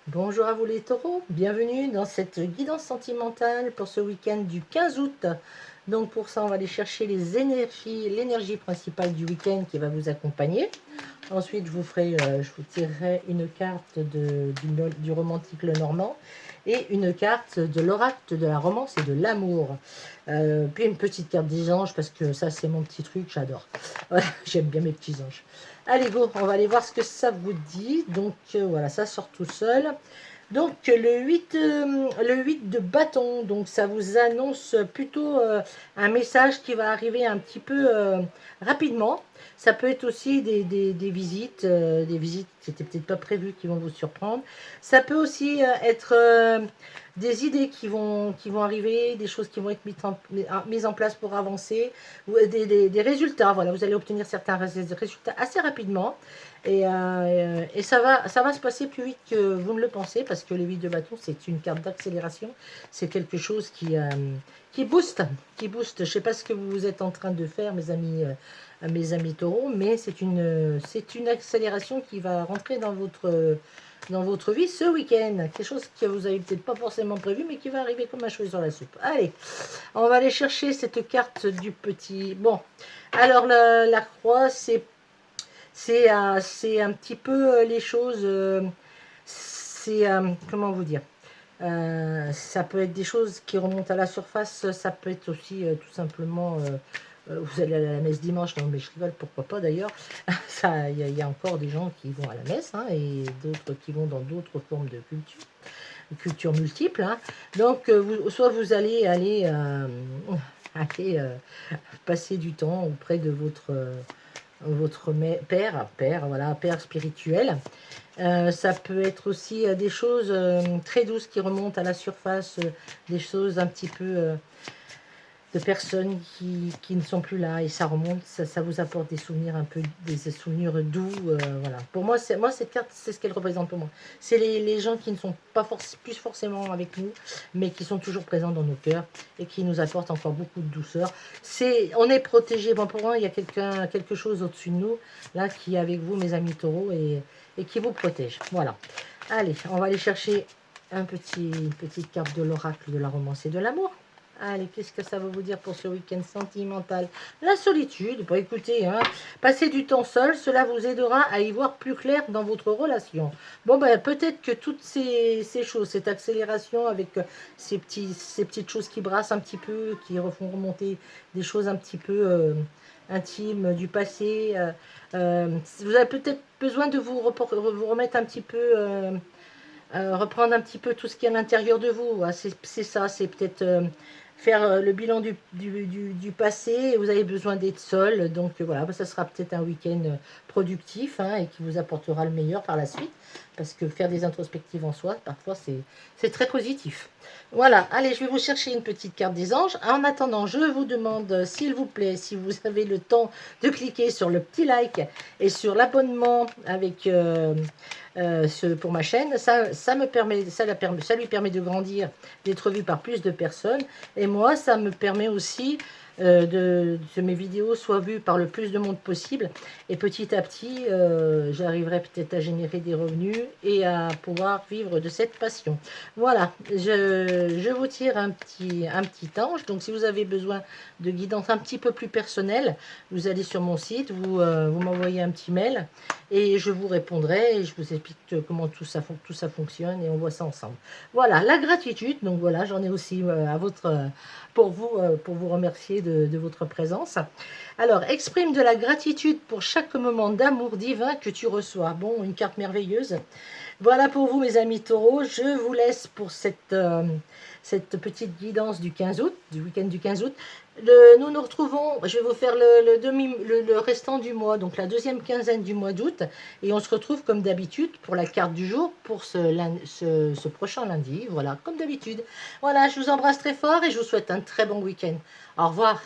Bonjour à vous les taureaux, bienvenue dans cette guidance sentimentale pour ce week-end du 15 août. Donc pour ça, on va aller chercher les énergies, l'énergie principale du week-end qui va vous accompagner. Ensuite, je vous tirerai une carte du romantique le normand et une carte de l'oracle de la romance et de l'amour. Puis une petite carte des anges parce que ça c'est mon petit truc, j'adore. Voilà, j'aime bien mes petits anges. Allez go, on va aller voir ce que ça vous dit. Donc voilà, ça sort tout seul. Donc le 8 de bâton, donc ça vous annonce plutôt un message qui va arriver un petit peu rapidement. Ça peut être aussi des visites qui n'étaient peut-être pas prévues, qui vont vous surprendre. Ça peut aussi être des idées qui vont arriver, des choses qui vont être mises en place pour avancer, ou des résultats. Voilà, vous allez obtenir certains résultats assez rapidement. Et ça va se passer plus vite que vous ne le pensez, parce que le 8 de bâton, c'est une carte d'accélération. C'est quelque chose qui booste, qui booste. Je ne sais pas ce que vous êtes en train de faire, mes amis taureaux, mais c'est une accélération qui va rentrer dans votre vie ce week-end. Quelque chose que vous n'avez peut-être pas forcément prévu, mais qui va arriver comme un cheveu sur la soupe. Allez, on va aller chercher cette carte du petit... Bon, alors la croix, c'est un petit peu les choses, comment vous dire, ça peut être des choses qui remontent à la surface, ça peut être aussi tout simplement, vous allez à la messe dimanche, non mais je rigole, pourquoi pas d'ailleurs, il y a encore des gens qui vont à la messe, hein, et d'autres qui vont dans d'autres formes de culture multiples, hein. Donc soit vous allez aller, passer du temps auprès de votre père, voilà, père spirituel. Ça peut être aussi des choses très douces qui remontent à la surface, des choses un petit peu de personnes qui ne sont plus là, et ça remonte, ça vous apporte des souvenirs un peu, des souvenirs doux, voilà. Pour moi, cette carte, c'est ce qu'elle représente pour moi. C'est les gens qui ne sont pas plus forcément avec nous, mais qui sont toujours présents dans nos cœurs et qui nous apportent encore beaucoup de douceur. On est protégé. Bon, pour moi, il y a quelque chose au-dessus de nous, là, qui est avec vous, mes amis taureaux, et qui vous protège. Voilà. Allez, on va aller chercher une petite carte de l'oracle de la romance et de l'amour. Allez, qu'est-ce que ça va vous dire pour ce week-end sentimental? La solitude, bah écoutez, hein, passer du temps seul, cela vous aidera à y voir plus clair dans votre relation. Bon, ben peut-être que toutes ces choses, cette accélération avec ces petites choses qui brassent un petit peu, qui refont remonter des choses un petit peu intimes du passé, vous avez peut-être besoin de vous remettre un petit peu... reprendre un petit peu tout ce qui est à l'intérieur de vous. C'est ça, c'est peut-être faire le bilan du passé. Vous avez besoin d'être seul, donc voilà, ça sera peut-être un week-end productif, hein, et qui vous apportera le meilleur par la suite, parce que faire des introspectives en soi, parfois c'est très positif. Voilà, allez, je vais vous chercher une petite carte des anges. En attendant, je vous demande, s'il vous plaît, si vous avez le temps de cliquer sur le petit like et sur l'abonnement avec... pour ma chaîne, ça lui permet de grandir, d'être vu par plus de personnes, et moi ça me permet aussi que mes vidéos soient vues par le plus de monde possible, et petit à petit j'arriverai peut-être à générer des revenus et à pouvoir vivre de cette passion. Voilà, je vous tire un petit ange. Donc si vous avez besoin de guidance un petit peu plus personnelle, vous allez sur mon site, vous m'envoyez un petit mail et je vous répondrai et je vous explique comment tout ça fonctionne, et on voit ça ensemble. Voilà, la gratitude. Donc voilà, j'en ai aussi pour vous remercier de votre présence. Alors, exprime de la gratitude pour chaque moment d'amour divin que tu reçois. Bon, une carte merveilleuse. Voilà pour vous, mes amis taureaux. Je vous laisse pour cette petite guidance du 15 août, du week-end du 15 août. Nous nous retrouvons, je vais vous faire le restant du mois, donc la deuxième quinzaine du mois d'août, et on se retrouve comme d'habitude pour la carte du jour pour ce prochain lundi, voilà, comme d'habitude. Voilà, je vous embrasse très fort et je vous souhaite un très bon week-end. Au revoir.